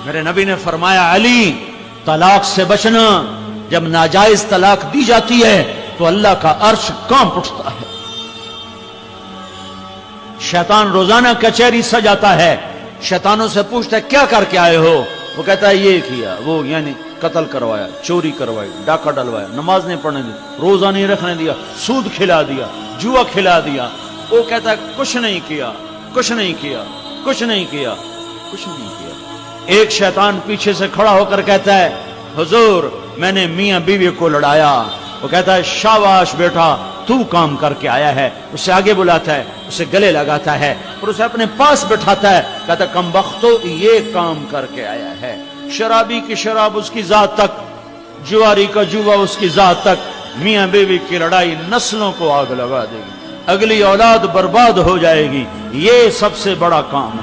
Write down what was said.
میرے نبی نے فرمایا علی طلاق سے بچنا، جب ناجائز طلاق دی جاتی ہے تو اللہ کا عرش کانپ اٹھتا ہے۔ شیطان روزانہ کچہری سجاتا ہے، شیطانوں سے پوچھتا ہے کیا کر کے آئے ہو؟ وہ کہتا ہے یہ کیا، وہ یعنی قتل کروایا، چوری کروائی، ڈاکہ ڈلوایا، نماز نہیں پڑھنے دی، روزہ نہیں رکھنے دیا، سود کھلا دیا، جوا کھلا دیا۔ وہ کہتا ہے کچھ نہیں کیا، کچھ نہیں کیا، کچھ نہیں کیا، کچھ نہیں کیا۔ ایک شیطان پیچھے سے کھڑا ہو کر کہتا ہے حضور میں نے میاں بیوی کو لڑایا۔ وہ کہتا ہے شاباش بیٹا تو کام کر کے آیا ہے۔ اسے آگے بلاتا ہے، اسے گلے لگاتا ہے اور اسے اپنے پاس بٹھاتا ہے، کہتا ہے کم بختو یہ کام کر کے آیا ہے۔ شرابی کی شراب اس کی ذات تک، جواری کا جوا اس کی ذات تک، میاں بیوی کی لڑائی نسلوں کو آگ لگا دے گی، اگلی اولاد برباد ہو جائے گی۔ یہ سب سے بڑا کام ہے۔